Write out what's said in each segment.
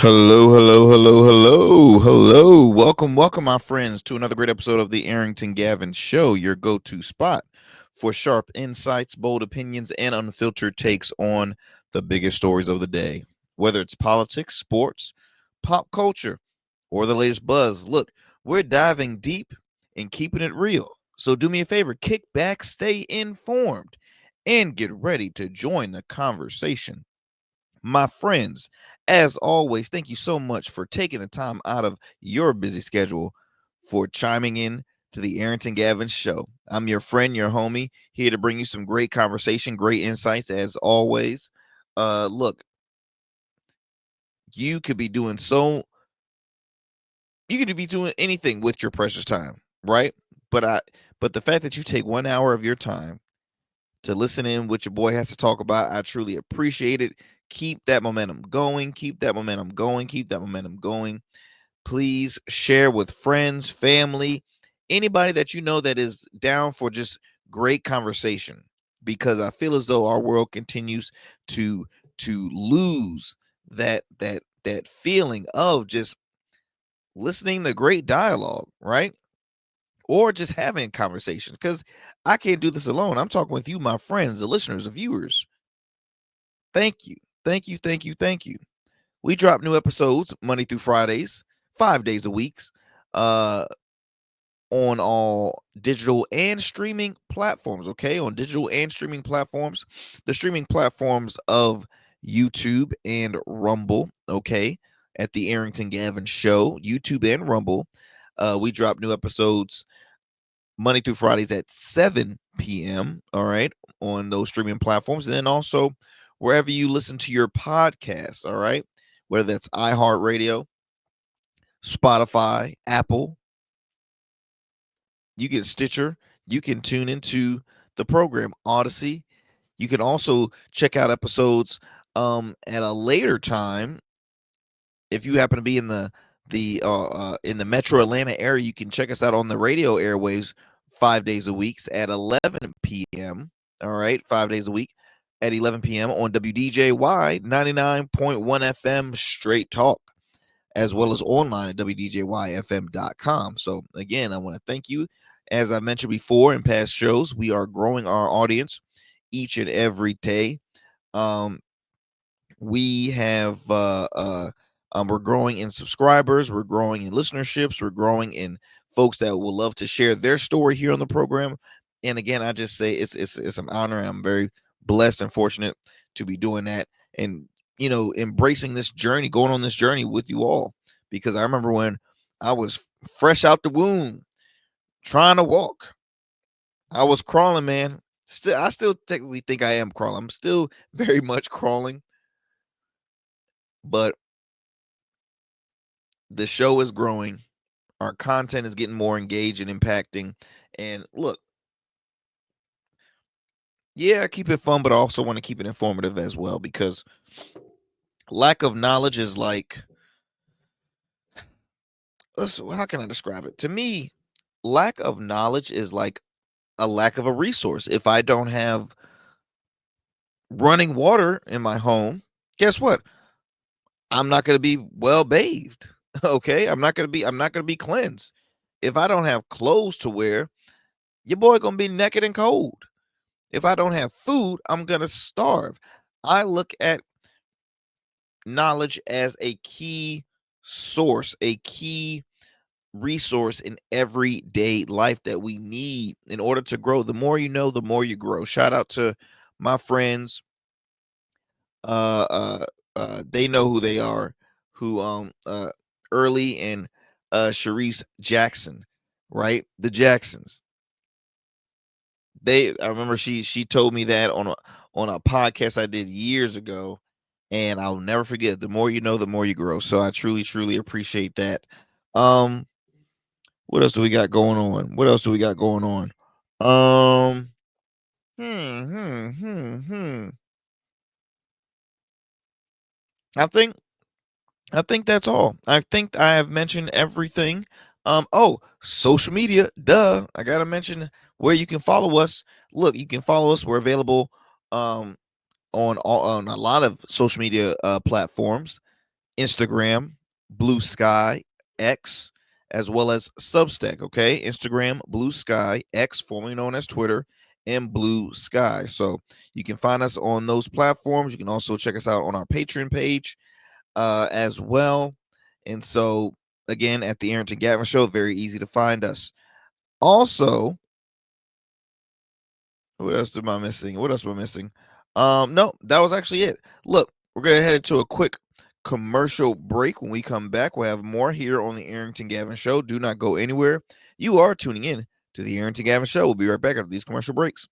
Hello, hello, hello, hello, hello. Welcome, my friends, to another great episode of the Arrington Gavin Show, your go to spot for sharp insights, bold opinions, and unfiltered takes on the biggest stories of the day. Whether it's politics, sports, pop culture, or the latest buzz, look, we're diving deep and keeping it real. So do me a favor, kick back, stay informed, and get ready to join the conversation. My friends, as always, thank you so much for taking the time out of your busy schedule for chiming in to the Arrington Gavin Show. I'm your friend, your homie, here to bring you some great conversation, great insights, as always. Look, you could be doing so, you could be doing anything with your precious time, right? But the fact that you take 1 hour of your time to listen in what your boy has to talk about. I truly appreciate it. Keep that momentum going. Keep that momentum going. Keep that momentum going. Please share with friends, family, anybody that you know that is down for just great conversation. Because I feel as though our world continues to lose that feeling of just listening to great dialogue, right? Or just having conversation. Because I can't do this alone. I'm talking with you, my friends, the listeners, the viewers. Thank you. Thank you. Thank you. Thank you. We drop new episodes Monday through Fridays, 5 days a week, uh, on all digital and streaming platforms. Okay. On digital and streaming platforms, the streaming platforms of YouTube and Rumble. Okay. At the Arrington Gavin Show, YouTube and Rumble. We drop new episodes Monday through Fridays at 7 p.m. All right, on those streaming platforms, and then also wherever you listen to your podcasts. All right, whether that's iHeartRadio, Spotify, Apple, you get Stitcher. You can tune into the program Odyssey. You can also check out episodes at a later time if you happen to be in the Metro Atlanta area. You can check us out on the radio airwaves 5 days a week at 11 p.m. All right, 5 days a week at 11 p.m. on WDJY 99.1 FM Straight Talk, as well as online at WDJYFM.com. So again, I want to thank you. As I mentioned before in past shows, we are growing our audience each and every day. Um, we have we're growing in subscribers, we're growing in listenerships, we're growing in folks that will love to share their story here on the program. And again, I just say it's an honor, and I'm very blessed and fortunate to be doing that, and embracing this journey, going on this journey with you all. Because I remember when I was fresh out the womb trying to walk, I was crawling, man. I still technically think I am crawling. I'm still very much crawling, but the show is growing. Our content is getting more engaged and impacting. And look, yeah, keep it fun, but I also want to keep it informative as well, because lack of knowledge is like, how can I describe it? To me, lack of knowledge is like a lack of a resource. If I don't have running water in my home, guess what? I'm not going to be well bathed. Okay? I'm not going to be cleansed. If I don't have clothes to wear, your boy going to be naked and cold. If I don't have food, I'm going to starve. I look at knowledge as a key source, a key resource in everyday life that we need in order to grow. The more you know, the more you grow. Shout out to my friends. Uh, uh, they know who they are. Who Early and Sharice Jackson, right? The Jacksons. I remember she told me that on a podcast I did years ago, and I'll never forget. The more you know, the more you grow. So I truly appreciate that. Um, what else do we got going on? What else do we got going on? Um, hmm, hmm, hmm, hmm. I think I think that's all. I think I have mentioned everything. Social media, duh. I gotta mention where you can follow us. Look, you can follow us. We're available on a lot of social media platforms. Instagram, Blue Sky, X, as well as Substack. Okay, Instagram, Blue Sky, X, formerly known as Twitter, and Blue Sky. So you can find us on those platforms. You can also check us out on our Patreon page as well. And so, again, at the Arrington Gavin Show, very easy to find us. Also, what else am I missing? What else am I missing? No, that was actually it. Look, we're gonna head into a quick commercial break. When we come back, we'll have more here on the Arrington Gavin Show. Do not go anywhere. You are tuning in to the Arrington Gavin Show. We'll be right back after these commercial breaks.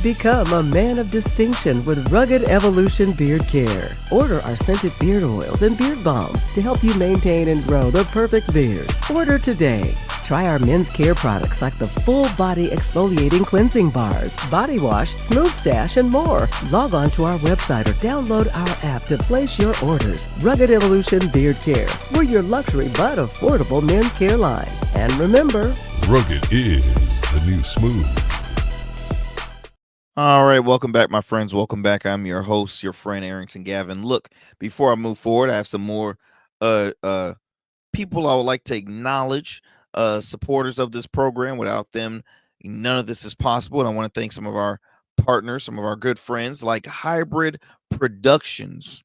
Become a man of distinction with Rugged Evolution Beard Care. Order our scented beard oils and beard balms to help you maintain and grow the perfect beard. Order today. Try our men's care products like the full body exfoliating cleansing bars, body wash, smooth stash, and more. Log on to our website or download our app to place your orders. Rugged Evolution Beard Care. We're your luxury but affordable men's care line. And remember, rugged is the new smooth. All right, welcome back, my friends. Welcome back. I'm your host, your friend Arrington Gavin. Look, before I move forward, I have some more people I would like to acknowledge, supporters of this program. Without them, none of this is possible. And I want to thank some of our partners, some of our good friends like Hybrid Productions.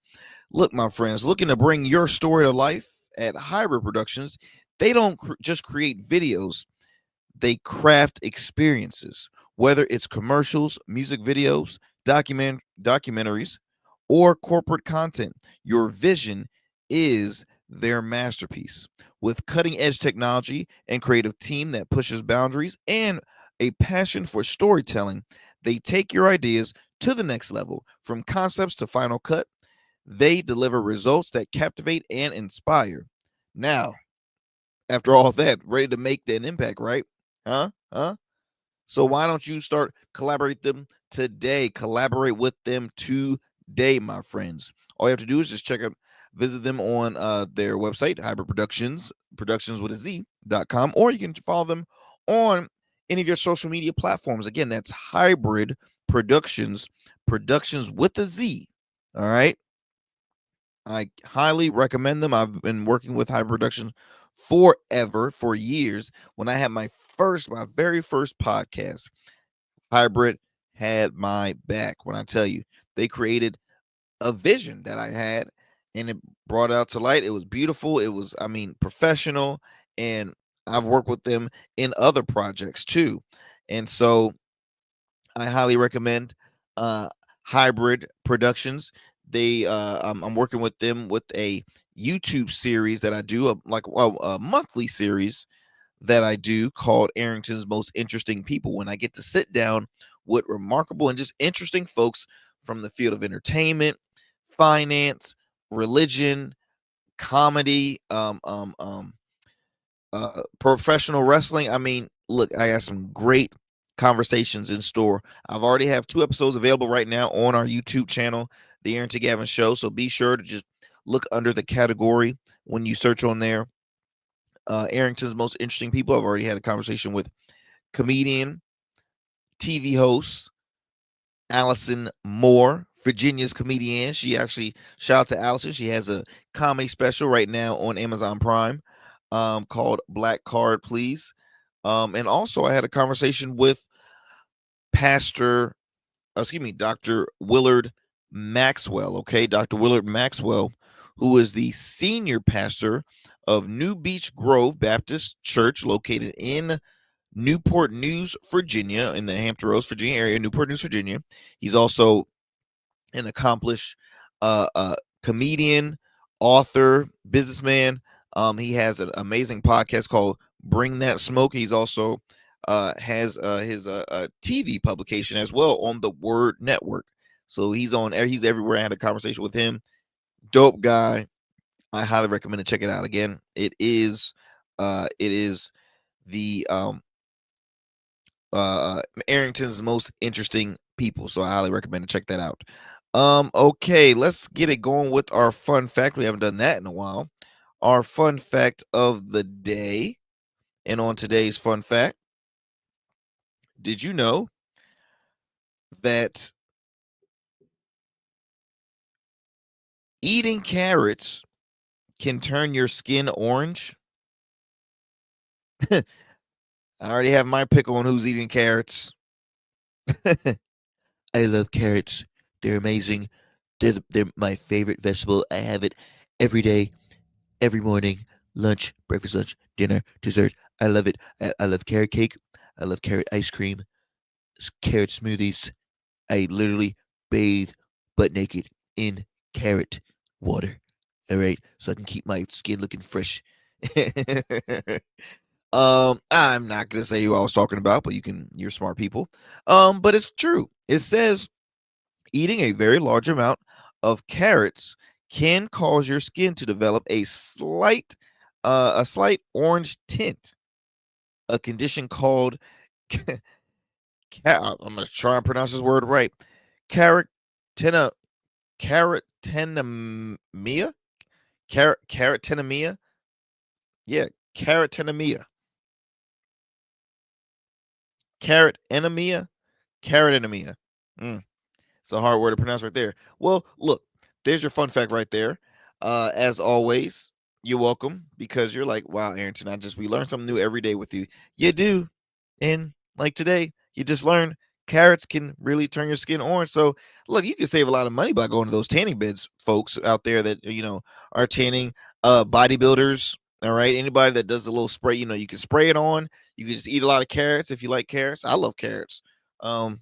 Look, my friends, looking to bring your story to life at Hybrid Productions. They don't just create videos, they craft experiences. Whether it's commercials, music videos, documentaries, or corporate content, your vision is their masterpiece. With cutting edge technology and creative team that pushes boundaries and a passion for storytelling, they take your ideas to the next level. From concepts to final cut, they deliver results that captivate and inspire. Now, after all that, ready to make an impact, right? Huh? So why don't you start collaborate them today? Collaborate with them today, my friends. All you have to do is just visit them on their website, Hybrid Productions with a Z.com, or you can follow them on any of your social media platforms. Again, that's Hybrid Productions with a Z. All right. I highly recommend them. I've been working with Hybrid Productions forever, for years. When I had my very first podcast, Hybrid had my back. When I tell you, they created a vision that I had and it brought out to light. It was beautiful. It was, professional. And I've worked with them in other projects too. And so I highly recommend Hybrid Productions. I'm working with them with a YouTube series that I do, a monthly series that I do called Arrington's Most Interesting People, when I get to sit down with remarkable and just interesting folks from the field of entertainment, finance, religion, comedy, professional wrestling. Look, I got some great conversations in store. I've already have 2 episodes available right now on our YouTube channel, The Arrington Gavin Show. So be sure to just look under the category when you search on there. Arrington's Most Interesting People. I've already had a conversation with comedian, TV host Allison Moore, Virginia's comedian. She actually, shout out to Allison. She has a comedy special right now on Amazon Prime called Black Card, Please. And also I had a conversation with Dr. Willard Maxwell. Okay, Dr. Willard Maxwell, who is the senior pastor of New Beach Grove Baptist Church, located in Newport News, Virginia, in the Hampton Roads, Virginia area, Newport News, Virginia. He's also an accomplished comedian, author, businessman. He has an amazing podcast called Bring That Smoke. He's also has his TV publication as well on the Word Network. So he's everywhere. I had a conversation with him. Dope guy. I highly recommend to check it out. Again, it is the Arrington's most interesting people. So I highly recommend to check that out. Okay, let's get it going with our fun fact. We haven't done that in a while. Our fun fact of the day. And on today's fun fact, did you know that eating carrots can turn your skin orange? I already have my pick on who's eating carrots. I love carrots. They're amazing. They're my favorite vegetable. I have it every day, every morning, lunch, breakfast, lunch, dinner, dessert. I love it. I love carrot cake. I love carrot ice cream, carrot smoothies. I literally bathe butt naked in carrot water. All right, so I can keep my skin looking fresh. I'm not gonna say who I was talking about, but you're smart people. But it's true. It says eating a very large amount of carrots can cause your skin to develop a slight orange tint, a condition called I'm gonna try and pronounce this word right. Carotena carotenemia? Carotenemia? Yeah, carotenemia. Carotenemia? Carotenemia. Mm. It's a hard word to pronounce right there. Well, look, there's your fun fact right there. As always, you're welcome because you're like, wow, Arrington, we learn something new every day with you. You do. And like today, you just learned carrots can really turn your skin orange. So look, you can save a lot of money by going to those tanning beds, folks out there that are tanning bodybuilders. All right. Anybody that does a little spray, you can spray it on. You can just eat a lot of carrots if you like carrots. I love carrots. I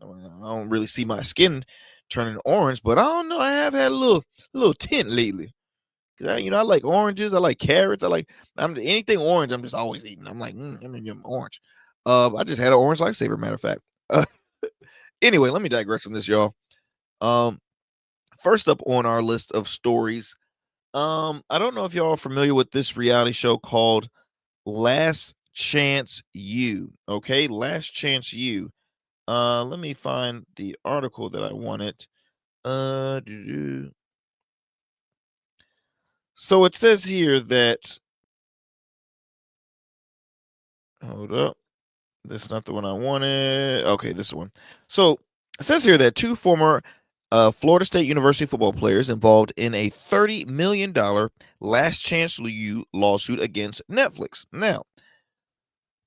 don't really see my skin turning orange, but I don't know. I have had a little tint lately. Cause I like oranges. I like carrots. I'm anything orange. I'm just always eating. I'm like, I'm gonna get orange. I just had an orange lifesaver. Matter of fact. Uh, anyway, let me digress on this, y'all. Um, first up on our list of stories. I don't know if y'all are familiar with this reality show called Last Chance U. Okay, Last Chance U. Let me find the article that I wanted. So it says here that hold up. This is not the one I wanted. Okay, this is one. So it says here that two former Florida State University football players involved in a $30 million last chance lawsuit against Netflix. Now,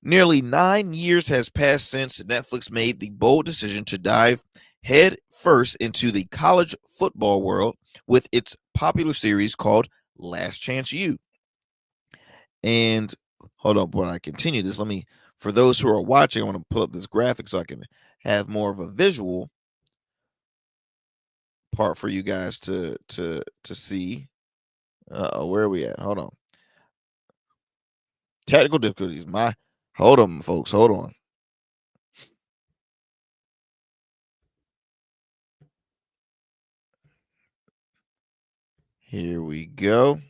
nearly 9 years has passed since Netflix made the bold decision to dive head first into the college football world with its popular series called Last Chance U. And hold up, when I continue this, for those who are watching, I want to pull up this graphic so I can have more of a visual part for you guys to see. Where are we at? Hold on. Technical difficulties. Hold on, folks. Hold on. Here we go.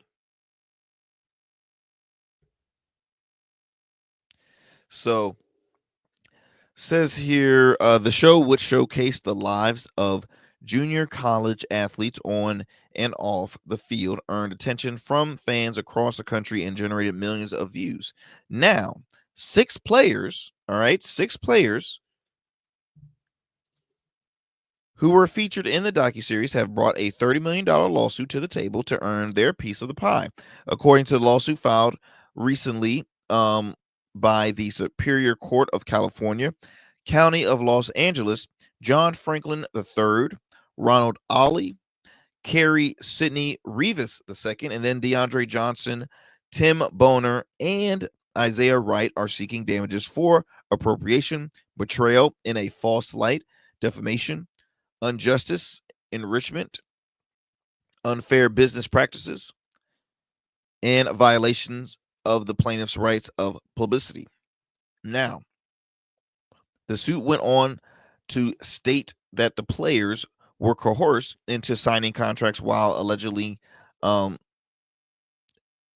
So says here the show, which showcased the lives of junior college athletes on and off the field, earned attention from fans across the country and generated millions of views. Now, six players, all right, six players who were featured in the docuseries have brought a $30 million lawsuit to the table to earn their piece of the pie. According to the lawsuit filed recently by the Superior Court of California, County of Los Angeles, John Franklin III, Ronald Ollie, Carrie Sidney Rivas II, and then DeAndre Johnson, Tim Boner, and Isaiah Wright are seeking damages for appropriation, betrayal in a false light, defamation, injustice, enrichment, unfair business practices, and violations of the plaintiff's rights of publicity. Now, the suit went on to state that the players were coerced into signing contracts while allegedly um,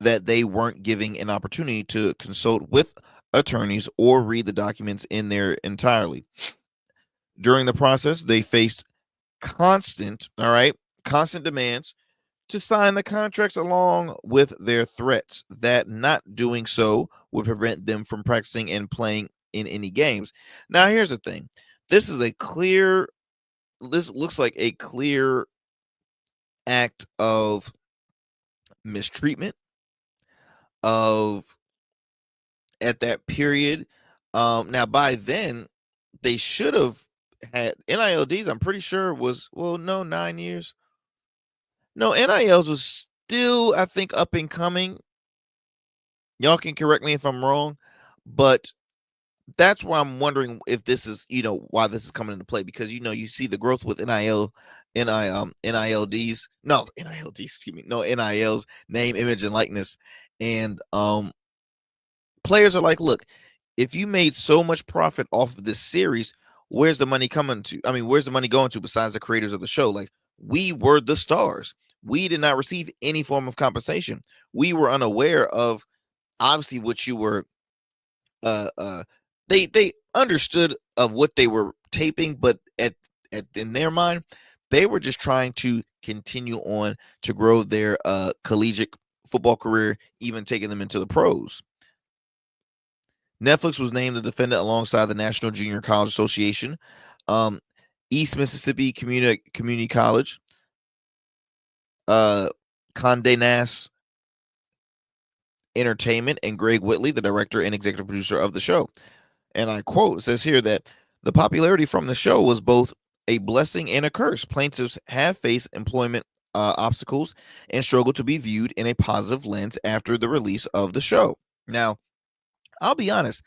that they weren't giving an opportunity to consult with attorneys or read the documents in their entirely. During the process, they faced constant demands to sign the contracts along with their threats that not doing so would prevent them from practicing and playing in any games. Now, here's the thing. This looks like a clear act of mistreatment of at that period. Now by then they should have had NILDs. I'm pretty sure was no 9 years. No, NILs was still I think up and coming. Y'all can correct me if I'm wrong, but that's why I'm wondering if this is why this is coming into play because you see the growth with NILDs no NILDs excuse me no NILs name image and likeness and players are like, look, if you made so much profit off of this series, where's the money coming to? I mean, where's the money going to besides the creators of the show? Like, we were the stars. We did not receive any form of compensation. We were unaware of obviously what you were they understood of what they were taping, but at in their mind, they were just trying to continue on to grow their collegiate football career, even taking them into the pros. Netflix was named the defendant alongside the National Junior College Association, um, East Mississippi Community College, Condé Nast Entertainment, and Greg Whitley, the director and executive producer of the show. And I quote, it says here that the popularity from the show was both a blessing and a curse. Plaintiffs have faced employment obstacles and struggled to be viewed in a positive lens after the release of the show. Now, I'll be honest,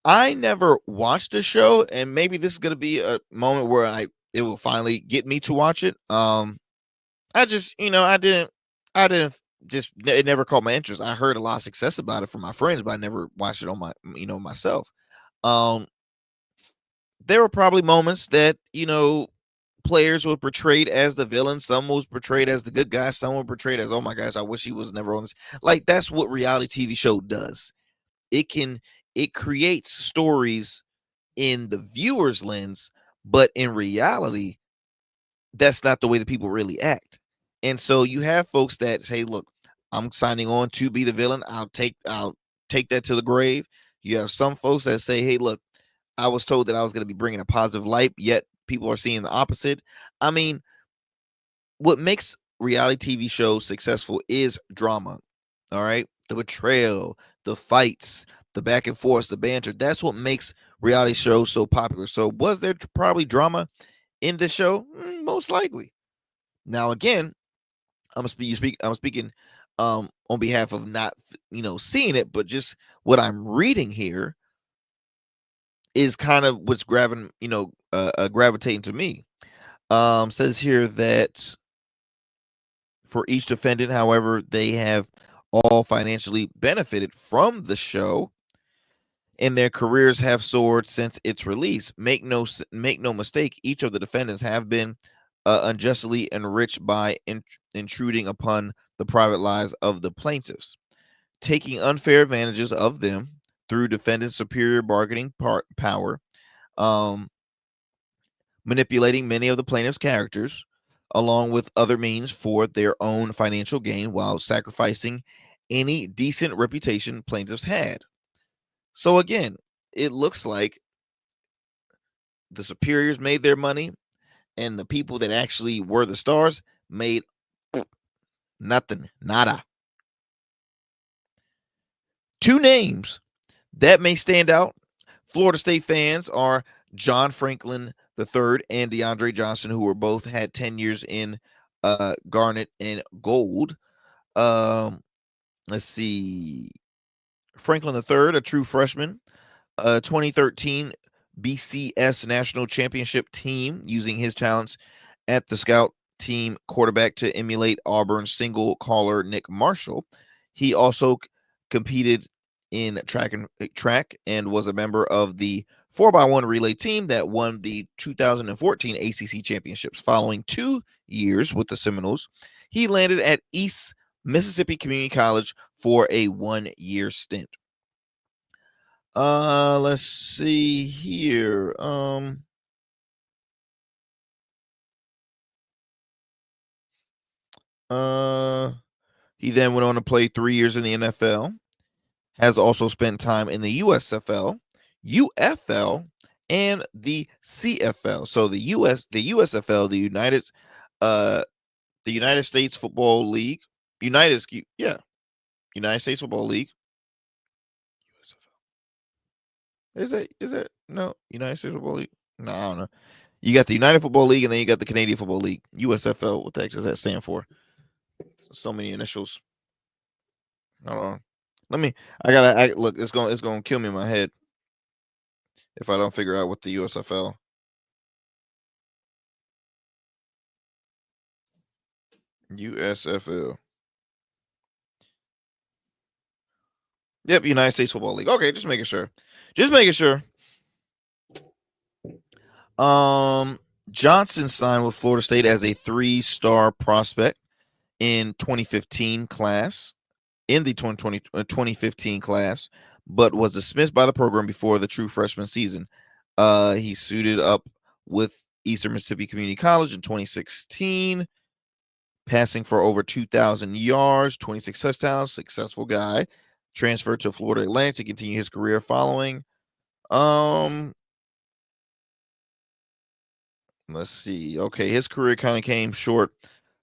I never watched the show, and maybe this is gonna be a moment where it will finally get me to watch it. I just I didn't just it never caught my interest. I heard a lot of success about it from my friends, but I never watched it on my myself. Um, there were probably moments that players were portrayed as the villain, some was portrayed as the good guy, some were portrayed as, oh my gosh, I wish he was never on this. Like that's what reality TV show does. It creates stories in the viewer's lens, but in reality, that's not the way that people really act. And so you have folks that say, look, I'm signing on to be the villain. I'll take that to the grave. You have some folks that say, hey, look, I was told that I was going to be bringing a positive light, yet people are seeing the opposite. I mean, what makes reality TV shows successful is drama. All right. The betrayal, the fights, the back and forth, the banter. That's what makes reality shows so popular. So, was there probably drama in this show? Most likely. Now, again, I'm speaking on behalf of not seeing it, but just what I'm reading here is kind of what's gravitating to me. Says here that for each defendant, however, they have all financially benefited from the show, and their careers have soared since its release. Make no mistake, each of the defendants have been unjustly enriched by intruding upon the private lives of the plaintiffs, taking unfair advantages of them through defendants' superior bargaining power, um, manipulating many of the plaintiffs' characters, along with other means for their own financial gain while sacrificing any decent reputation plaintiffs had. So again, it looks like the superiors made their money and the people that actually were the stars made nothing, nada. Two names that may stand out. Florida State fans are John Franklin III and DeAndre Johnson, who were both had 10 years in Garnet and Gold. Let's see. Franklin III, a true freshman, 2013 BCS National Championship team using his talents at the scout team quarterback to emulate Auburn's single caller Nick Marshall. He also competed in track and was a member of the 4x1 relay team that won the 2014 ACC championships. Following 2 years with the Seminoles, he landed at East Mississippi Community College for a 1-year stint. Let's see here. He then went on to play 3 years in the NFL. Has also spent time in the USFL, UFL, and the CFL. So the USFL, the United States Football League, United States Football League. USFL. Is that no United States Football League? No, I don't know. You got the United Football League, and then you got the Canadian Football League, USFL. What the heck does that stand for? So many initials. Hold on. Let me. look. It's gonna kill me in my head if I don't figure out what the USFL. USFL. Yep, United States Football League. Okay, just making sure. Just making sure. Johnson signed with Florida State as a 3-star prospect in 2015 class, in the 2015 class, but was dismissed by the program before the true freshman season. He suited up with Eastern Mississippi Community College in 2016, passing for over 2,000 yards, 26 touchdowns, successful guy. Transferred to Florida Atlantic to continue his career following. Let's see. Okay, his career kind of came short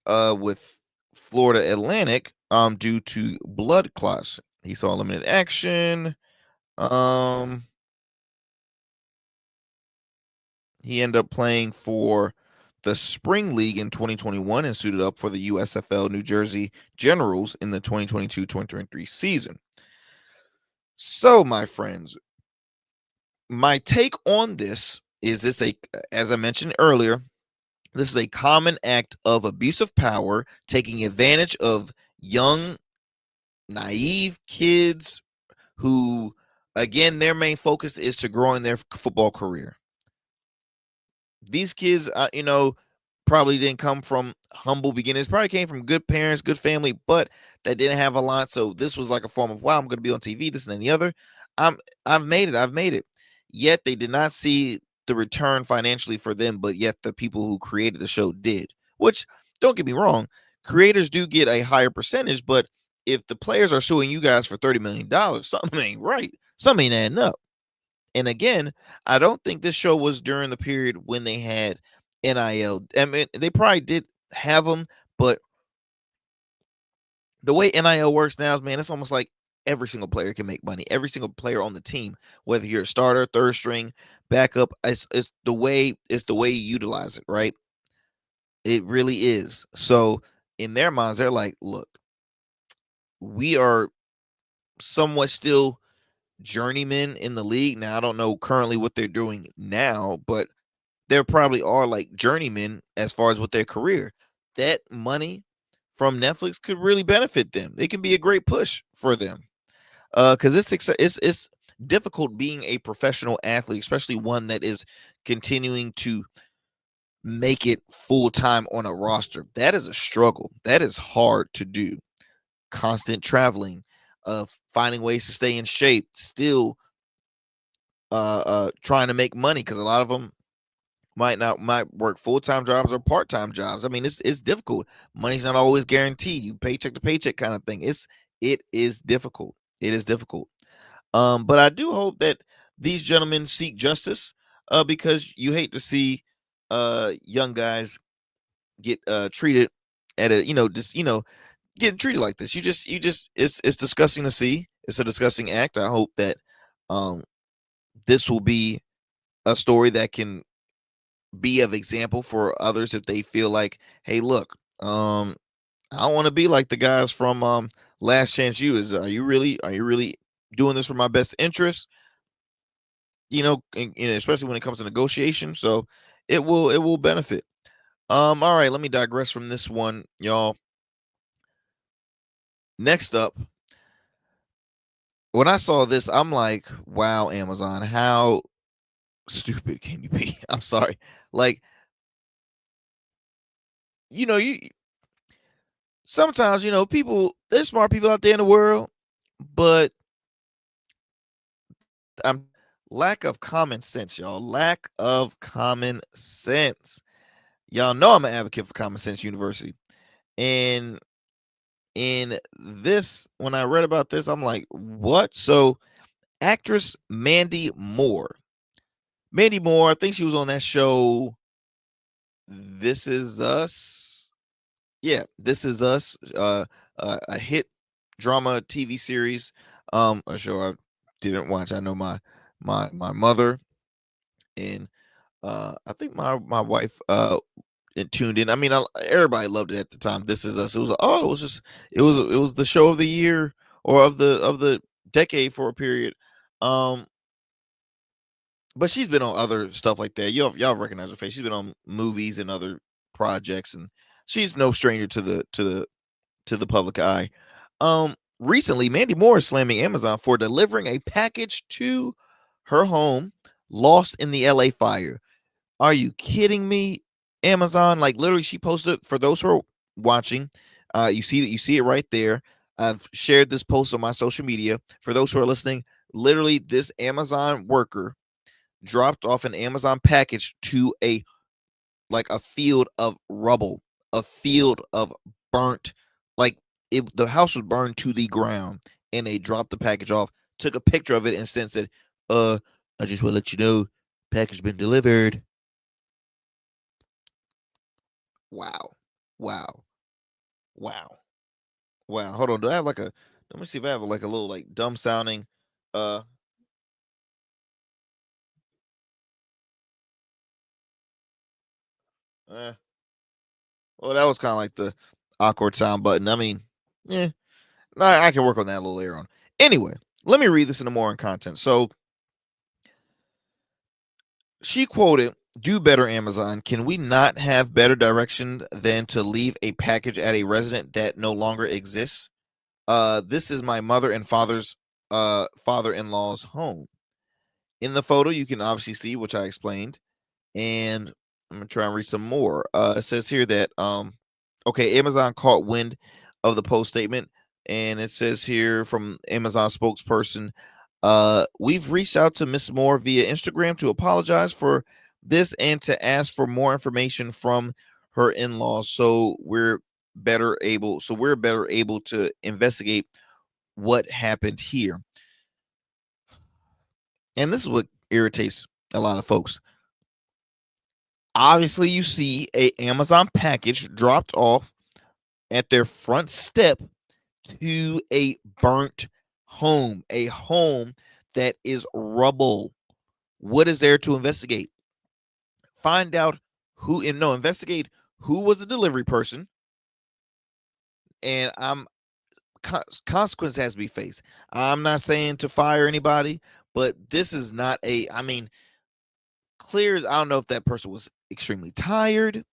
with Florida Atlantic due to blood clots. He saw limited action. He ended up playing for the Spring League in 2021 and suited up for the USFL New Jersey Generals in the 2022-2023 season. So, my friends, my take on this is as I mentioned earlier, this is a common act of abuse of power, taking advantage of young, naive kids who, again, their main focus is to growing their football career. These kids, probably didn't come from humble beginnings, probably came from good parents, good family, but that didn't have a lot. So this was like a form of, wow, I'm going to be on TV, this and then the other. I've made it. Yet they did not see the return financially for them, but yet the people who created the show did. Which, don't get me wrong, creators do get a higher percentage, but if the players are suing you guys for $30 million, something ain't right. Something ain't adding up. And again, I don't think this show was during the period when they had NIL. I mean, they probably did have them, but the way NIL works now is, man, it's almost like every single player can make money. Every single player on the team, whether you're a starter, third string, backup, it's the way you utilize it, right? It really is. So in their minds, they're like, look, we are somewhat still journeymen in the league. Now, I don't know currently what they're doing now, but there probably are like journeymen as far as with their career. That money from Netflix could really benefit them. It can be a great push for them. Because it's difficult being a professional athlete, especially one that is continuing to make it full time on a roster. That is a struggle. That is hard to do. Constant traveling, finding ways to stay in shape, still trying to make money, because a lot of them might work full-time jobs or part-time jobs. I mean, it's difficult. Money's not always guaranteed. You paycheck to paycheck kind of thing. It is difficult. It is difficult. But I do hope that these gentlemen seek justice, because you hate to see young guys get treated at a getting treated like this. It's disgusting to see. It's a disgusting act. I hope that this will be a story that can be of example for others if they feel like, hey, look, I don't want to be like the guys from Last Chance U. Are you really doing this for my best interest? And especially when it comes to negotiation. So it will benefit. All right, let me digress from this one, y'all. Next up, when I saw this, I'm like, wow, Amazon, how stupid can you be? I'm sorry. Like, you sometimes, people, there's smart people out there in the world, but I'm lack of common sense, y'all. Lack of common sense. Y'all know I'm an advocate for Common Sense University. And in this, when I read about this, I'm like, what? So, actress Mandy Moore, I think she was on that show, This Is Us. Yeah, This Is Us, a hit drama TV series. A show I didn't watch. I know my mother and I think my wife it tuned in. I mean, everybody loved it at the time. This Is Us. It was it was just it was the show of the year or of the decade for a period. Um, but she's been on other stuff like that. Y'all recognize her face. She's been on movies and other projects, and she's no stranger to the public eye. Recently, Mandy Moore is slamming Amazon for delivering a package to her home lost in the LA fire. Are you kidding me? Amazon, like literally, she posted for those who are watching. You see it right there. I've shared this post on my social media. For those who are listening, literally, this Amazon worker dropped off an Amazon package to a field of rubble, a field of burnt, like the house was burned to the ground, and they dropped the package off, took a picture of it, and said, I just want to let you know, package been delivered." Wow. Wow. Wow. Wow. Hold on. Do I have like a let me see if I have like a little like dumb sounding uh eh. Well, that was kind of like the awkward sound button. I mean, yeah, I can work on that a little later on. Anyway, let me read this into more in content. So she quoted, "Do better, Amazon. Can we not have better direction than to leave a package at a resident that no longer exists? This is my mother and father-in-law's home." In the photo, you can obviously see, which I explained, and I'm gonna try and read some more. It says here that okay, Amazon caught wind of the post statement, and it says here from Amazon spokesperson, we've reached out to Miss Moore via Instagram to apologize for this and to ask for more information from her in-laws, so we're better able to investigate what happened here. And this is what irritates a lot of folks. Obviously, you see a Amazon package dropped off at their front step to a burnt home, a home that is rubble. What is there to investigate? Find out who and no, investigate who was the delivery person, and consequence has to be faced. I'm not saying to fire anybody, but this is not I mean, clear as I don't know if that person was extremely tired.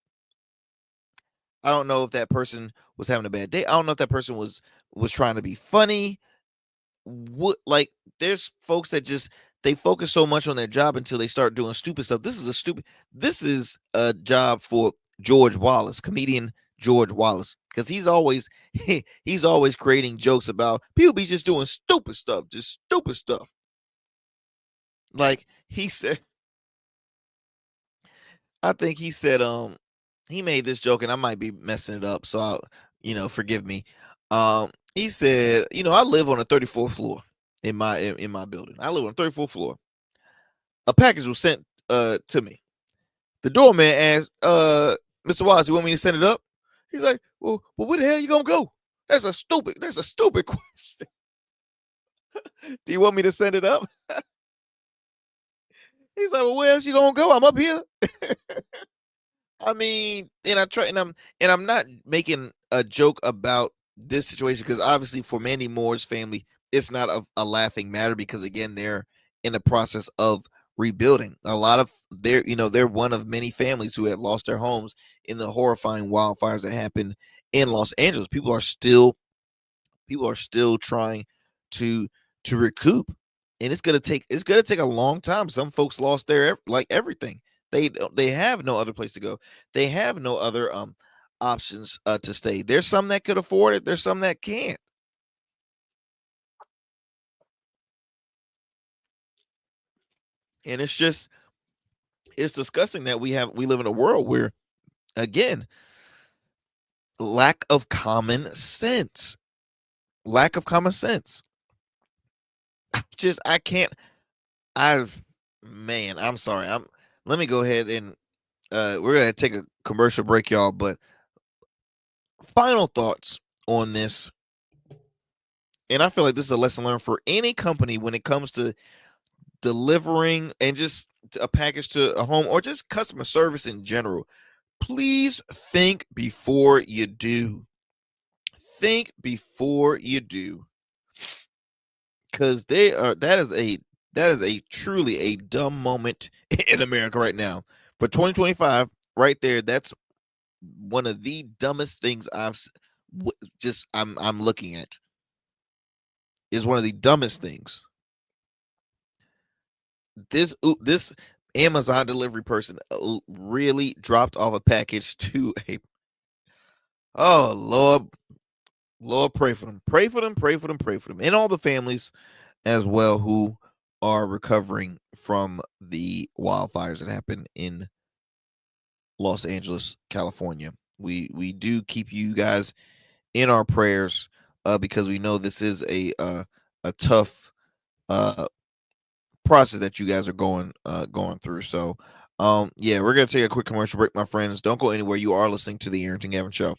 I don't know if that person was having a bad day. I don't know if that person was trying to be funny. What like there's folks that just they focus so much on their job until they start doing stupid stuff. This is a job for George Wallace, comedian George Wallace, because he's always creating jokes about people be just doing stupid stuff, just stupid stuff. Like he said, I think he said, he made this joke, and I might be messing it up, so forgive me. He said, I live on the 34th floor in my building. I live on the 34th floor. A package was sent to me. The doorman asked, Mr. Wallace, you want me to send it up? He's like, well, where the hell you gonna go? That's a stupid question. Do you want me to send it up? He's like, well, where else you gonna go? I'm up here. I mean, and I try, and I'm not making a joke about this situation because obviously for Mandy Moore's family, it's not a laughing matter because again, they're in the process of rebuilding. A lot of they're one of many families who had lost their homes in the horrifying wildfires that happened in Los Angeles. People are still trying to recoup, and it's gonna take a long time. Some folks lost their like everything. They have no other place to go. They have no other options to stay. There's some that could afford it. There's some that can't, and it's disgusting that we live in a world where, again, lack of common sense. Lack of common sense. Just I can't. I've Man, I'm sorry. Let me go ahead and we're gonna take a commercial break, y'all. But final thoughts on this, and I feel like this is a lesson learned for any company when it comes to delivering and just a package to a home or just customer service in general. Please think before you do. Think before you do, because that is a truly a dumb moment in America right now. For 2025, right there, that's one of the dumbest things just I'm looking at, is one of the dumbest things. This Amazon delivery person really dropped off a package to a oh Lord, pray for them, pray for them, pray for them, pray for them, and all the families as well who are recovering from the wildfires that happened in Los Angeles, California. We do keep you guys in our prayers, because we know this is a tough uh process that you guys are going through. So yeah, we're gonna take a quick commercial break, my friends. Don't go anywhere. You are listening to the Arrington Gavin Show.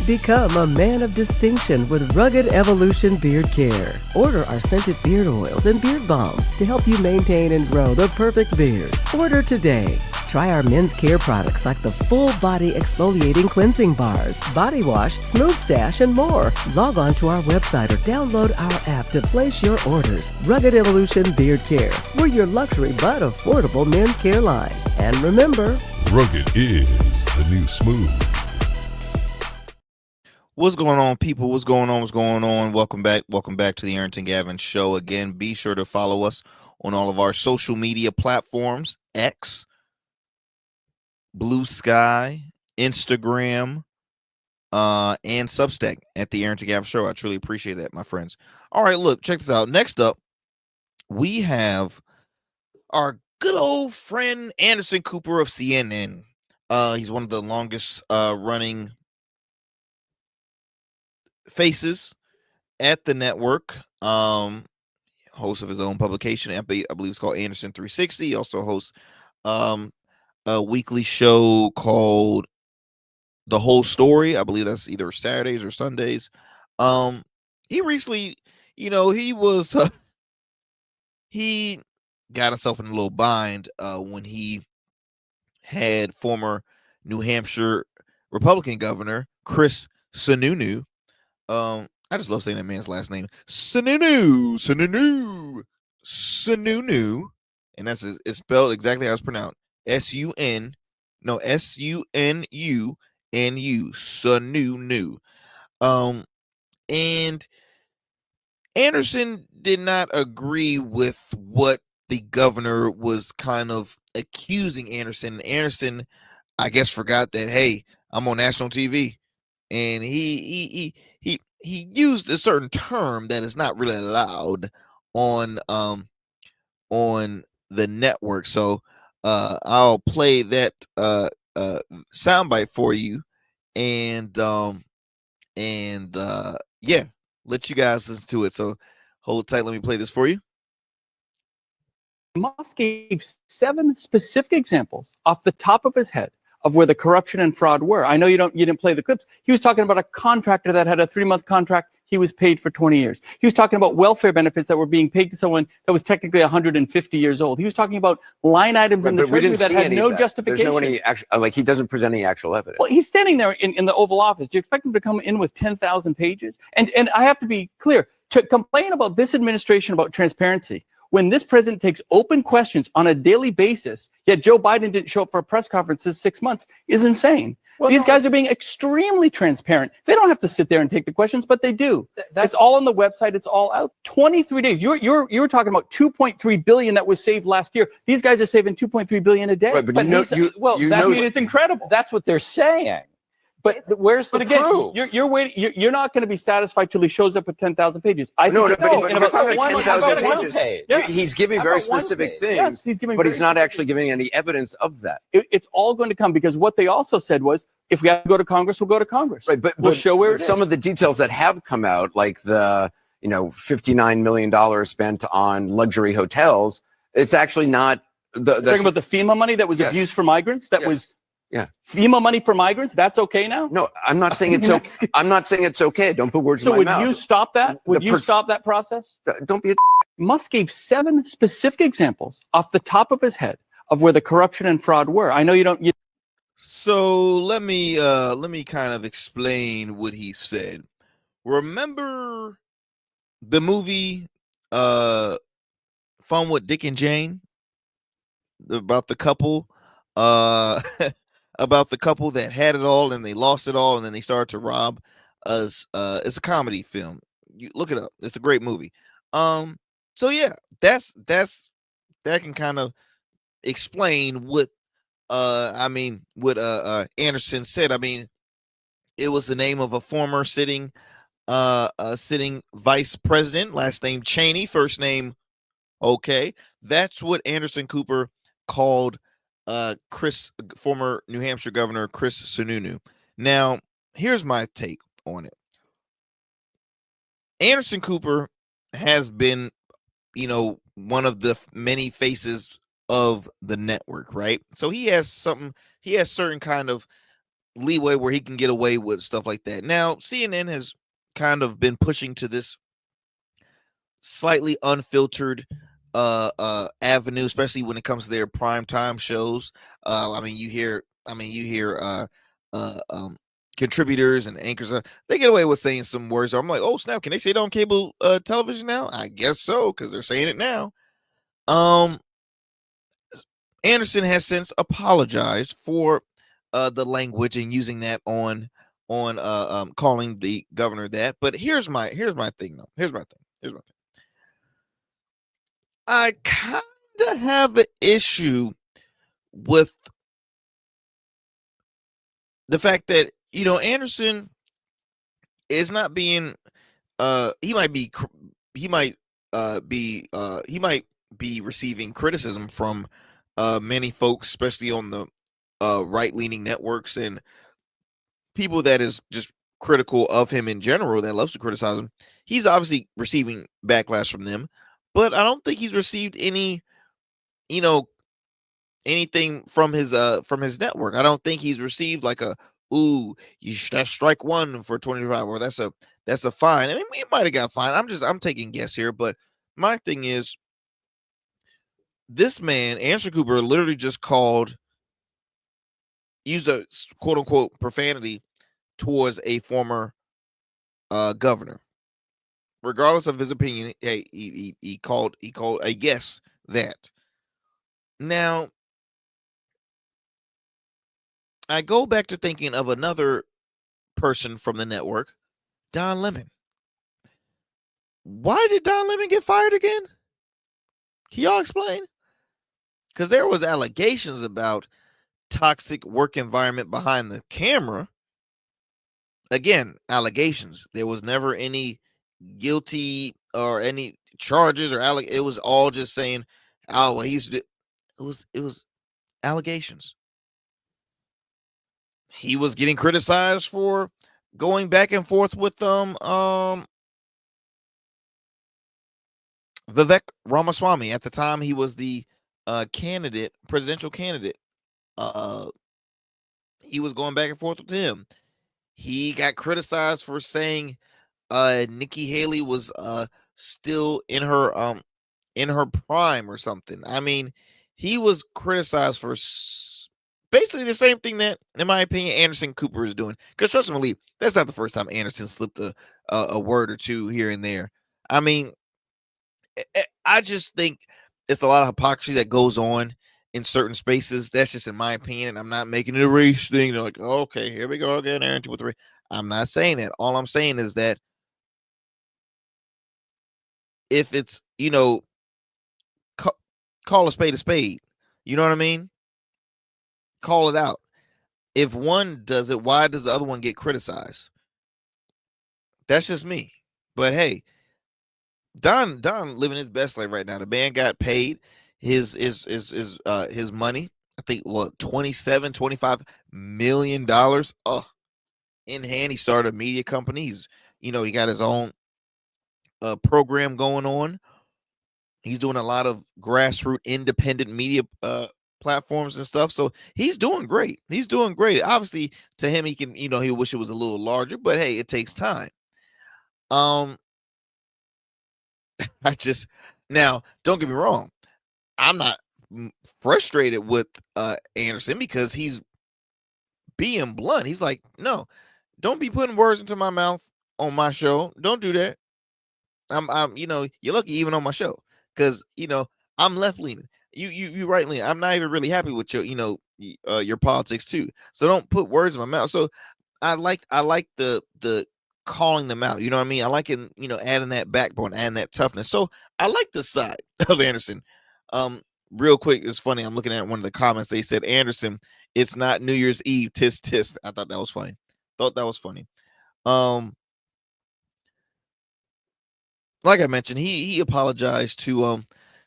Become a man of distinction with Rugged Evolution Beard Care. Order our scented beard oils and beard balms to help you maintain and grow the perfect beard. Order today. Try our men's care products like the full body exfoliating cleansing bars, body wash, smooth stash, and more. Log on to our website or download our app to place your orders. Rugged Evolution Beard Care. We're your luxury but affordable men's care line. And remember, Rugged is the new smooth. What's going on, people? What's going on? What's going on? Welcome back. Welcome back to the Arrington Gavin Show. Again, be sure to follow us on all of our social media platforms: X, Blue Sky, Instagram, and Substack at the Arrington Gavin Show. I truly appreciate that, my friends. All right, look, check this out. Next up, we have our good old friend Anderson Cooper of CNN. He's one of the longest running faces at the network. Host of his own publication. I believe it's called Anderson 360. He also hosts a weekly show called The Whole Story. I believe that's either Saturdays or Sundays. He recently, he was he got himself in a little bind when he had former New Hampshire Republican governor Chris Sununu. I just love saying that man's last name, Sununu, and it's spelled exactly how it's pronounced. Sununu, Sununu. And Anderson did not agree with what the governor was kind of accusing Anderson. Anderson, I guess, forgot that, hey, I'm on national TV, and he used a certain term that is not really allowed on the network. So I'll play that soundbite for you, and yeah, let you guys listen to it. So hold tight. Let me play this for you. Musk gave 7 specific examples off the top of his head of where the corruption and fraud were. I know you didn't play the clips. He was talking about a contractor that had a 3-month contract. He was paid for 20 years. He was talking about welfare benefits that were being paid to someone that was technically 150 years old. He was talking about line items in the treasury that had no justification. There's no any like he doesn't present any actual evidence. Well, he's standing there in the Oval Office. Do you expect him to come in with 10,000 pages? And I have to be clear, to complain about this administration about transparency when this president takes open questions on a daily basis, yet Joe Biden didn't show up for a press conference this 6 months, is insane. Well, these guys are being extremely transparent. They don't have to sit there and take the questions, but they do. It's all on the website. It's all out. 23 days. You were talking about 2.3 billion that was saved last year. These guys are saving 2.3 billion a day. Right, but it's incredible. That's what they're saying. But where's the proof? You're waiting. You're not going to be satisfied till he shows up with 10,000 pages. But 10,000 pages. Yeah. He's giving very specific things. Yes, he's giving, but he's not actually giving any evidence of that. It's all going to come because what they also said was, if we have to go to Congress, we'll go to Congress. Right, but we'll show where some of the details that have come out, like the $59 million spent on luxury hotels, it's actually not. Talking about the FEMA money that was abused for migrants. That was. Yeah, FEMA money for migrants. That's okay now. No, I'm not saying it's okay. I'm not saying it's okay. Don't put words in my mouth. So would you stop that? Would you stop that process? Don't be. Musk gave 7 specific examples off the top of his head of where the corruption and fraud were. I know you don't. So let me kind of explain what he said. Remember the movie Fun with Dick and Jane, about the couple about the couple that had it all and they lost it all and then they started to rob us. It's a comedy film. You look it up. It's a great movie. So yeah, that can kind of explain what Anderson said. I mean, it was the name of a former sitting vice president, last name Cheney, first name okay. That's what Anderson Cooper called former New Hampshire Governor Chris Sununu. Now, here's my take on it. Anderson Cooper has been, one of the many faces of the network, right? So he has certain kind of leeway where he can get away with stuff like that. Now, CNN has kind of been pushing to this slightly unfiltered avenue, especially when it comes to their primetime shows. You hear contributors and anchors, they get away with saying some words. I'm like, oh snap, can they say it on cable television now? I guess so, because they're saying it now. Anderson has since apologized for the language and using that on calling the governor that. But here's my thing though. Here's my thing. I kind of have an issue with the fact that, Anderson is not being, he might be receiving criticism from many folks, especially on the right-leaning networks and people that is just critical of him in general, that loves to criticize him. He's obviously receiving backlash from them. But I don't think he's received any, anything from his network. I don't think he's received like that's strike one for 25, or that's a fine. And he might have got fined. I'm taking guess here, but my thing is, this man, Anderson Cooper, literally just used a quote unquote profanity towards a former governor. Regardless of his opinion, hey, he called a guess that. Now, I go back to thinking of another person from the network, Don Lemon. Why did Don Lemon get fired again? Can y'all explain? Because there was allegations about toxic work environment behind the camera. Again, allegations. There was never any guilty or any charges or it was all just saying Oh, he used to do, it was allegations. He was getting criticized for going back and forth with Vivek Ramaswamy. At the time, he was the presidential candidate. Uh, he was going back and forth with him. He got criticized for saying Nikki Haley was still in her prime or something. I mean, he was criticized for basically the same thing that, in my opinion, Anderson Cooper is doing. Because trust me, that's not the first time Anderson slipped a word or two here and there. I mean, I just think it's a lot of hypocrisy that goes on in certain spaces. That's just in my opinion. And I'm not making it a race thing. They're like, oh, okay, here we go again, Arrington with the race. I'm not saying that. All I'm saying is that if it's, call a spade a spade. You know what I mean? Call it out. If one does it, why does the other one get criticized? That's just me. But hey, Don living his best life right now. The man got paid his money. I think what 27, $25 million. Oh, in hand. He started a media company. He got his own program going on. He's doing a lot of grassroots independent media platforms and stuff. So he's doing great. He's doing great. Obviously, to him, he can, he wish it was a little larger, but hey, it takes time. I just now don't get me wrong. I'm not frustrated with Anderson because he's being blunt. He's like, no, don't be putting words into my mouth on my show. Don't do that. I'm you're lucky even on my show because I'm left leaning. You right leaning. I'm not even really happy with your politics too. So don't put words in my mouth. So I like the calling them out. You know what I mean? I like it, adding that backbone, adding that toughness. So I like the side of Anderson. Real quick, it's funny. I'm looking at one of the comments. They said, Anderson, it's not New Year's Eve, tisk tisk. I thought that was funny. Like I mentioned, he apologized to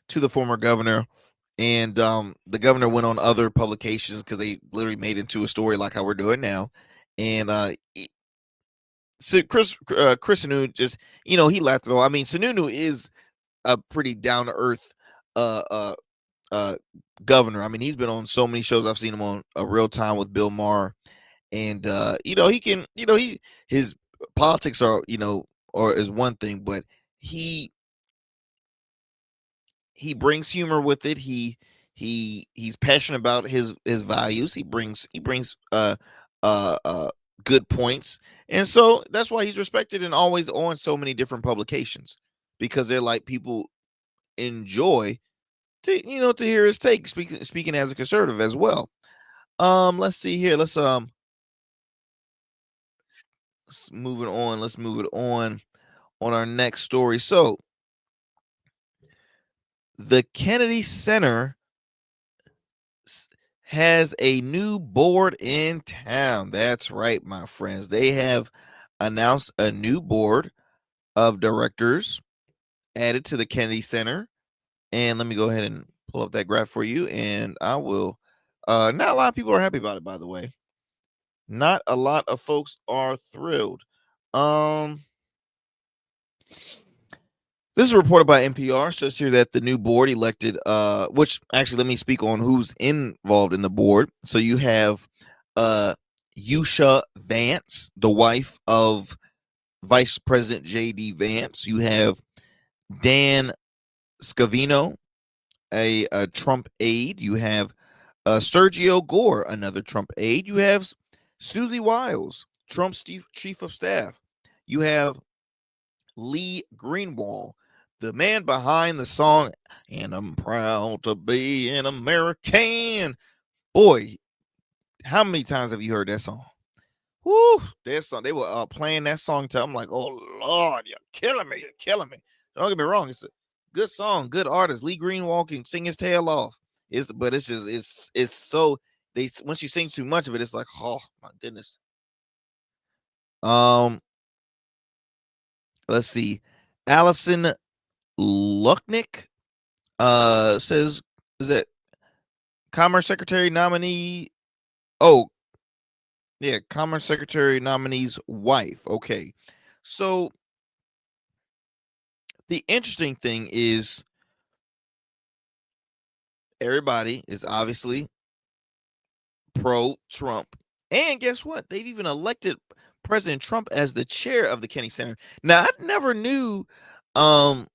the former governor, and the governor went on other publications because they literally made it into a story like how we're doing now. And so Chris Sununu just he laughed it all. I mean, Sununu is a pretty down to earth uh uh governor. I mean, he's been on so many shows. I've seen him on a Real Time with Bill Maher, and he can his politics are or is one thing, but he brings humor with it. He's passionate about his values. He brings good points, and so that's why he's respected and always on so many different publications, because they're like, people enjoy to hear his take, speaking as a conservative as well. Let's see here. Let's move it on. Let's move it on our next story. So the Kennedy Center has a new board in town. That's right, my friends. They have announced a new board of directors added to the Kennedy Center. And let me go ahead and pull up that graph for you. And I will. Not a lot of people are happy about it, by the way. Not a lot of folks are thrilled. This is reported by NPR. Says here that the new board elected, which actually, let me speak on who's involved in the board. So you have Yusha Vance, the wife of Vice President J.D. Vance. You have Dan Scavino, a Trump aide. You have Sergio Gore, another Trump aide. You have Susie Wiles, Trump's chief of staff. You have Lee Greenwald, the man behind the song "And I'm Proud to Be an American." Boy, how many times have you heard that song? Woo, that song. They were playing that song till I'm like, oh Lord, you're killing me. Don't get me wrong, it's a good song, good artist. Lee Greenwald can sing his tail off. But it's just it's so once you sing too much of it, it's like, oh my goodness. Let's see. Allison Lucknick, Says, is that Commerce Secretary nominee? Oh, yeah, Commerce Secretary nominee's wife. Okay. So the interesting thing is everybody is obviously pro Trump. And guess what? They've even elected President Trump as the chair of the Kennedy Center. Now, I never knew um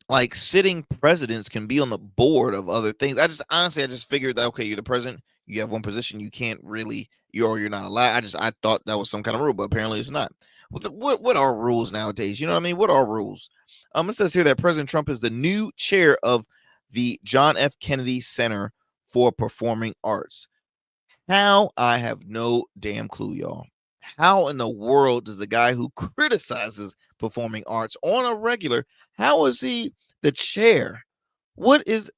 like sitting presidents can be on the board of other things. I just figured that okay, you're the president, you have one position, you can't really you're not allowed. I thought that was some kind of rule, but apparently it's not. What are rules nowadays? You know what I mean? What are rules? It says here that President Trump is the new chair of the John F. Kennedy Center for Performing Arts. How? I have no damn clue, y'all. How in the world does the guy who criticizes performing arts on a regular, how is he the chair? What is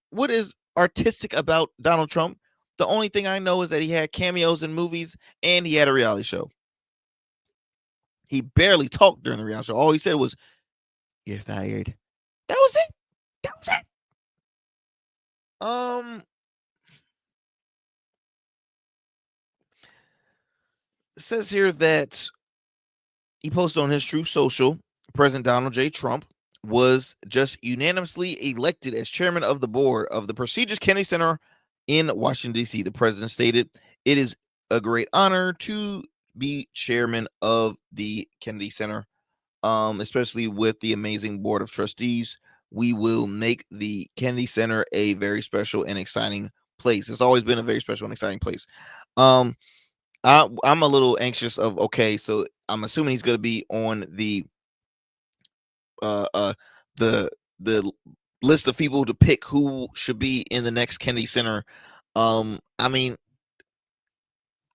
artistic about Donald Trump? The only thing I know is that he had cameos in movies and he had a reality show. He barely talked during the reality show. All he said was, "You're fired." That was it. That was it. It says here that he posted on his Truth Social, President Donald J. Trump was just unanimously elected as chairman of the board of the prestigious Kennedy Center in Washington, D.C. The president stated, "It is a great honor to be chairman of the Kennedy Center, especially with the amazing board of trustees. We will make the Kennedy Center a very special and exciting place." It's always been a very special and exciting place. Um, I'm a little anxious of okay, so I'm assuming he's going to be on uh uh the the list of people to pick who should be in the next Kennedy Center. I mean,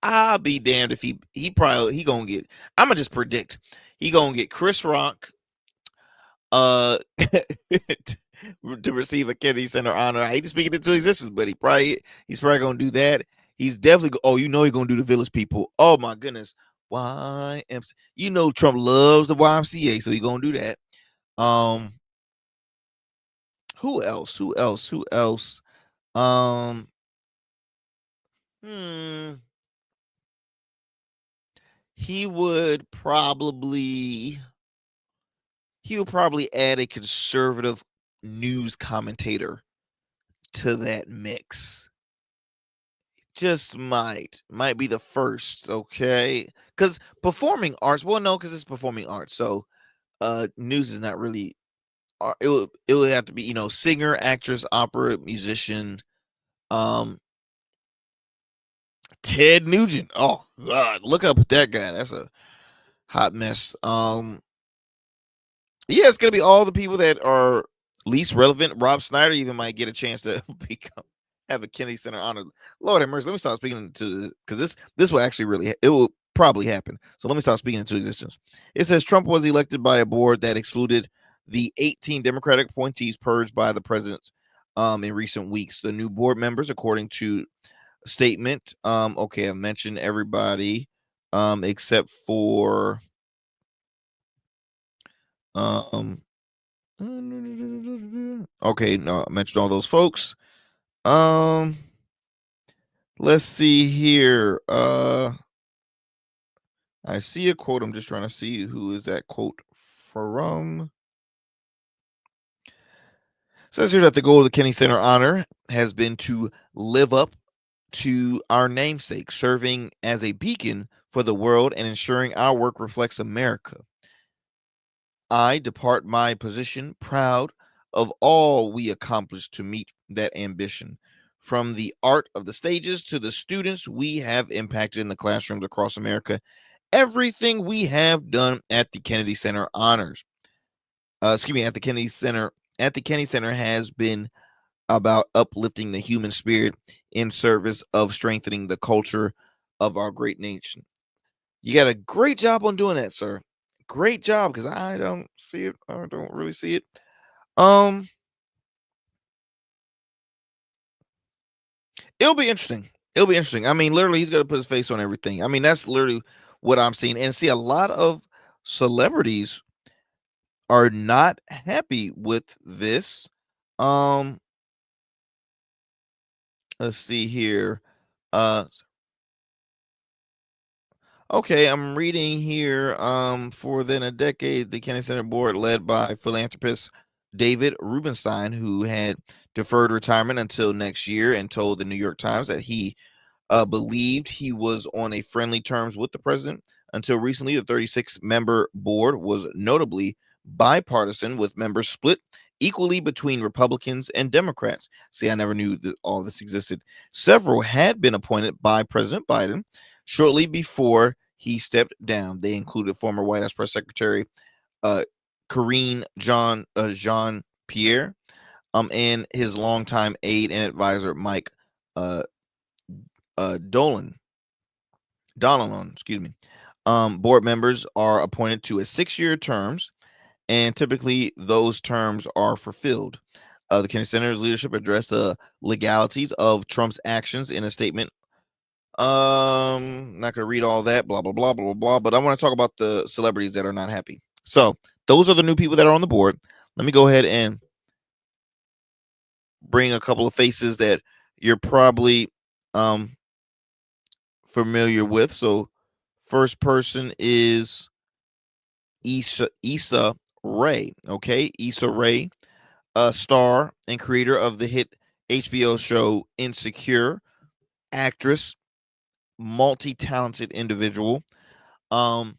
I'll be damned if he gonna get. I'm gonna just predict he gonna get Chris Rock to receive a Kennedy Center honor. I hate to speak it into existence, but he's probably gonna do that. He's definitely oh, you know he's gonna do the Village People. Oh my goodness. YMCA. You know Trump loves the YMCA, so he's gonna do that. Um who else? Who else? Who else? Um hmm, he would probably add a conservative news commentator to that mix. Just might be the first, okay? Because performing arts, well, no, because it's performing arts, so news is not really. It would have to be singer, actress, opera, musician, um, Ted Nugent. Oh God, look up that guy. That's a hot mess. Yeah, it's gonna be all the people that are least relevant. Rob Snyder even might get a chance to have a Kennedy Center honor. Lord have mercy. Let me start speaking to because this will actually it will probably happen. So let me start speaking into existence. It says Trump was elected by a board that excluded the 18 Democratic appointees purged by the president in recent weeks. The new board members, according to a statement, okay, I mentioned everybody except for um okay, no, I mentioned all those folks. Um, let's see here. I see a quote. I'm just trying to see who is that quote from. Says here that the goal of the Kennedy Center honor has been to live up to our namesake, serving as a beacon for the world and ensuring our work reflects America. I depart my position proud of all we accomplished to meet that ambition. From the art of the stages to the students we have impacted in the classrooms across America, everything we have done at the Kennedy Center honors, at the Kennedy Center, has been about uplifting the human spirit in service of strengthening the culture of our great nation. You got a great job on doing that, sir. Great job, because I don't see it. I don't really see it. Um, it'll be interesting. It'll be interesting. I mean, literally, he's gonna put his face on everything. I mean, that's literally what I'm seeing. And see, a lot of celebrities are not happy with this. Um, let's see here. Uh, okay, I'm reading here. For then a decade, the Kennedy Center board, led by philanthropist David Rubenstein, who had deferred retirement until next year, and told the New York Times that he believed he was on a friendly terms with the president. Until recently, the 36-member board was notably bipartisan, with members split equally between Republicans and Democrats. See, I never knew that all this existed. Several had been appointed by President Biden shortly before he stepped down. They included former White House press secretary uh, Karine Jean Pierre, and his longtime aide and advisor Mike uh, Dolan. Donalon, excuse me. Board members are appointed to a 6-year terms, and typically those terms are fulfilled. The Kennedy Center's leadership addressed the legalities of Trump's actions in a statement. Not gonna read all that, blah blah blah blah blah. But I want to talk about the celebrities that are not happy. So those are the new people that are on the board. Let me go ahead and bring a couple of faces that you're probably familiar with. So first person is Issa Rae. Okay, Issa Rae, a star and creator of the hit HBO show Insecure, actress, multi-talented individual. Um,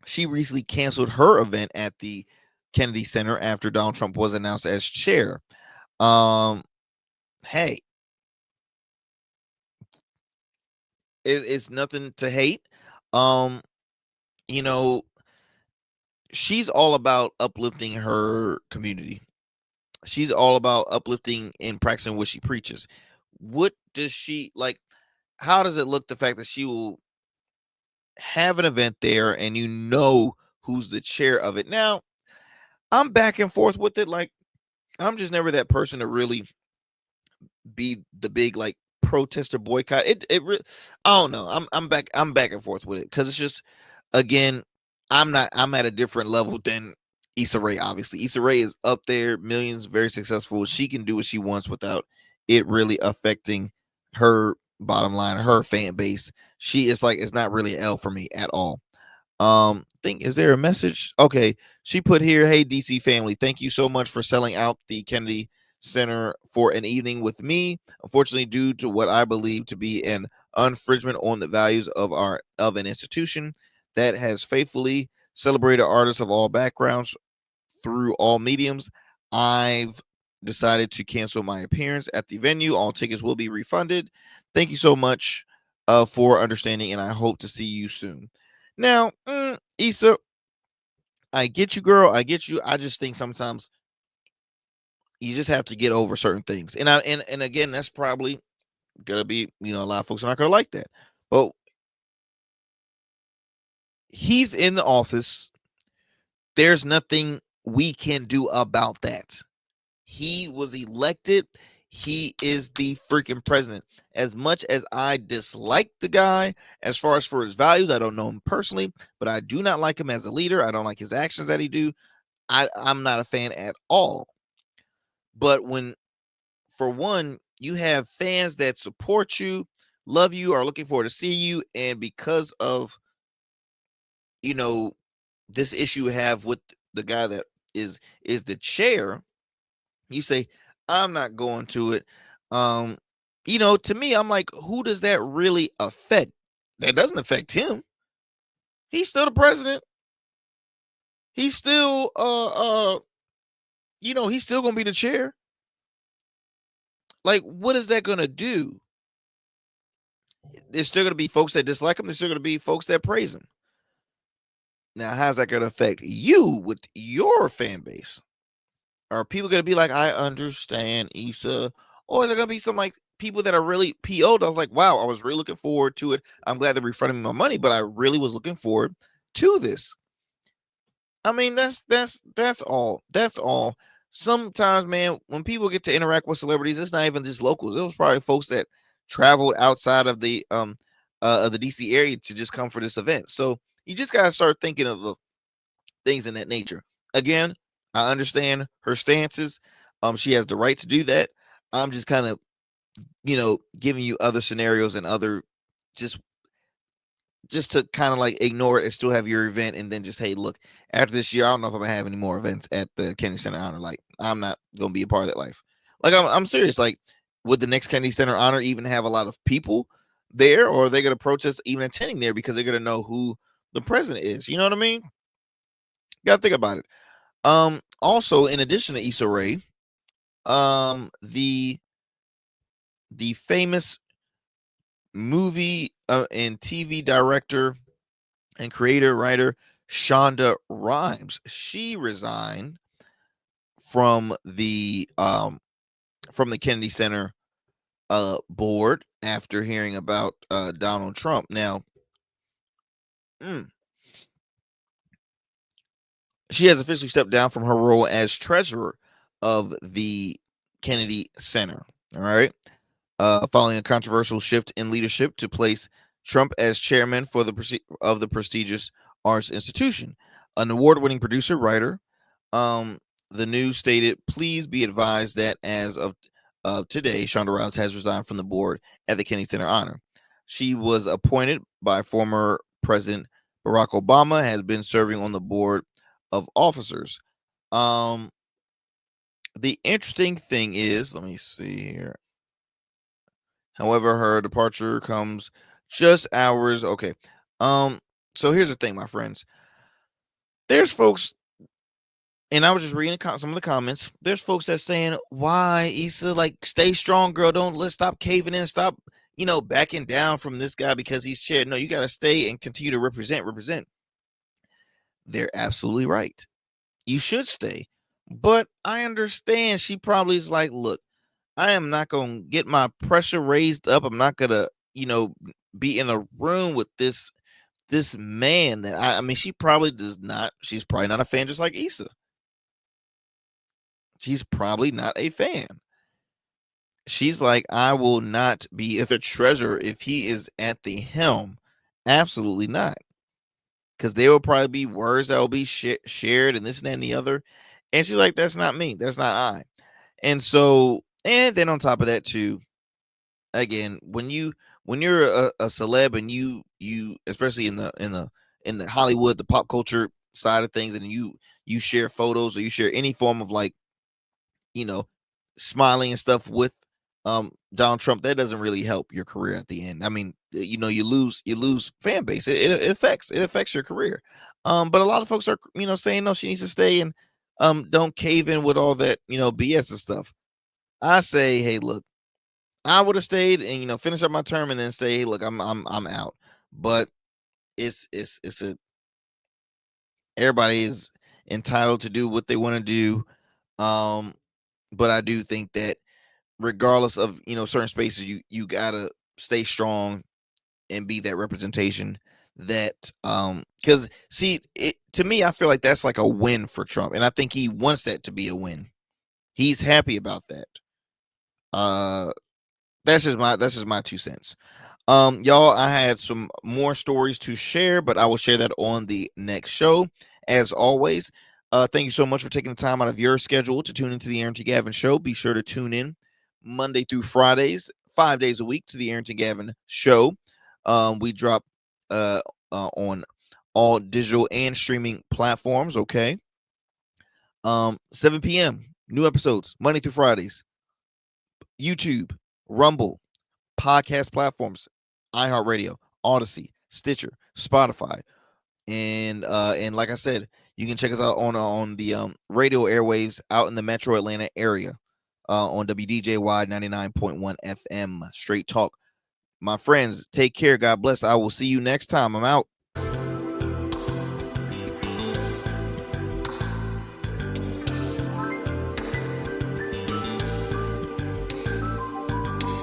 she recently canceled her event at the Kennedy Center after Donald Trump was announced as chair. Hey, it's nothing to hate. Um, you know, she's all about uplifting her community. She's all about uplifting and practicing what she preaches. What does she like? How does it look, the fact that she will have an event there and you know who's the chair of it? Now, I'm back and forth with it. Like, I'm just never that person to really be the big like protester boycott. I don't know. I'm back and forth with it because it's just, again, I'm at a different level than Issa Rae. Obviously, Issa Rae is up there, millions, very successful. She can do what she wants without it really affecting her bottom line, her fan base. She is like, it's not really an L for me at all. Think, is there a message? Okay, she put here, "Hey DC family, thank you so much for selling out the Kennedy Center for an evening with me. Unfortunately, due to what I believe to be an infringement on the values of an institution that has faithfully celebrated artists of all backgrounds through all mediums, I've decided to cancel my appearance at the venue. All tickets will be refunded. Thank you so much for understanding, and I hope to see you soon." Now, Issa, I get you, girl. I get you. I just think sometimes you just have to get over certain things. And again, that's probably gonna be, a lot of folks are not gonna like that. But he's in the office. There's nothing we can do about that. He was elected. He is the freaking president. As much as I dislike the guy, as far as for his values, I don't know him personally, but I do not like him as a leader. I don't like his actions that he do. I'm not a fan at all. But when, for one, you have fans that support you, love you, are looking forward to see you, and because of, you know this issue you have with the guy that is the chair, you say, "I'm not going to it." Um, to me, I'm like, who does that really affect? That doesn't affect him. He's still the president. He's still he's still gonna be the chair. Like, what is that gonna do? There's still gonna be folks that dislike him. There's still gonna be folks that praise him. Now, how's that gonna affect you with your fan base? Are people gonna be like, "I understand, Issa," or is there gonna be some like people that are really PO'd? I was like, "Wow, I was really looking forward to it. I'm glad they're refunding me my money, but I really was looking forward to this." I mean, that's all. That's all. Sometimes, man, when people get to interact with celebrities, it's not even just locals. It was probably folks that traveled outside of the DC area to just come for this event. So you just gotta start thinking of the things in that nature. Again, I understand her stances. She has the right to do that. I'm just kind of, giving you other scenarios and other just to kind of like ignore it and still have your event, and then just, hey, look, after this year, I don't know if I'm gonna have any more events at the Kennedy Center Honor. Like, I'm not gonna be a part of that life. Like, I'm serious. Like, would the next Kennedy Center Honor even have a lot of people there, or are they gonna protest even attending there because they're gonna know who the president is? You know what I mean? Gotta think about it. Also, in addition to Issa Rae, the famous movie and TV director and creator writer Shonda Rhimes, she resigned from the Kennedy Center board after hearing about Donald Trump. Now, she has officially stepped down from her role as treasurer of the Kennedy Center. All right. Following a controversial shift in leadership to place Trump as chairman for the prestigious arts institution. An award-winning producer, writer, the news stated, "Please be advised that as of today, Shonda Rhimes has resigned from the board at the Kennedy Center Honor. She was appointed by former President Barack Obama, has been serving on the board of officers." The interesting thing is, let me see here. However, her departure comes just hours. Okay. So here's the thing, my friends. There's folks, and I was just reading some of the comments. There's folks that's saying, "Why, Issa? Like, stay strong, girl. Let's stop caving in. Stop, backing down from this guy because he's chair. No, you got to stay and continue to represent." They're absolutely right. You should stay, but I understand she probably is like, "Look, I am not going to get my pressure raised up. I'm not going to, be in a room with this man that I mean, she's probably not a fan, just like Issa. She's probably not a fan. She's like, I will not be the treasurer if he is at the helm. Absolutely not. Because there will probably be words that will be shared and this and that and the other. And she's like, that's not me. That's not I. And so, and then on top of that too, again, when you're a celeb and you especially in the Hollywood, the pop culture side of things, and you share photos or you share any form of, like, smiling and stuff with Donald Trump, that doesn't really help your career at the end. I mean, you lose fan base. It affects your career. But a lot of folks are saying no, she needs to stay and don't cave in with all that BS and stuff. I say, hey, look, I would have stayed and finish up my term and then say, hey, look, I'm out. But it's everybody is entitled to do what they want to do. But I do think that regardless of certain spaces, you gotta stay strong and be that representation that because see, it to me, I feel like that's like a win for Trump, and I think he wants that to be a win. He's happy about that. That's just my 2 cents. Y'all, I had some more stories to share, but I will share that on the next show. As always, thank you so much for taking the time out of your schedule to tune into the Arrington Gavin Show. Be sure to tune in Monday through Fridays, 5 days a week, to the Arrington Gavin Show. We drop on all digital and streaming platforms. Okay. 7 p.m. new episodes Monday through Fridays. YouTube, Rumble, podcast platforms, iHeartRadio, Odyssey, Stitcher, Spotify, and like I said, you can check us out on the radio airwaves out in the Metro Atlanta area on WDJY 99.1 FM. Straight talk. My friends, take care. God bless. I will see you next time. I'm out.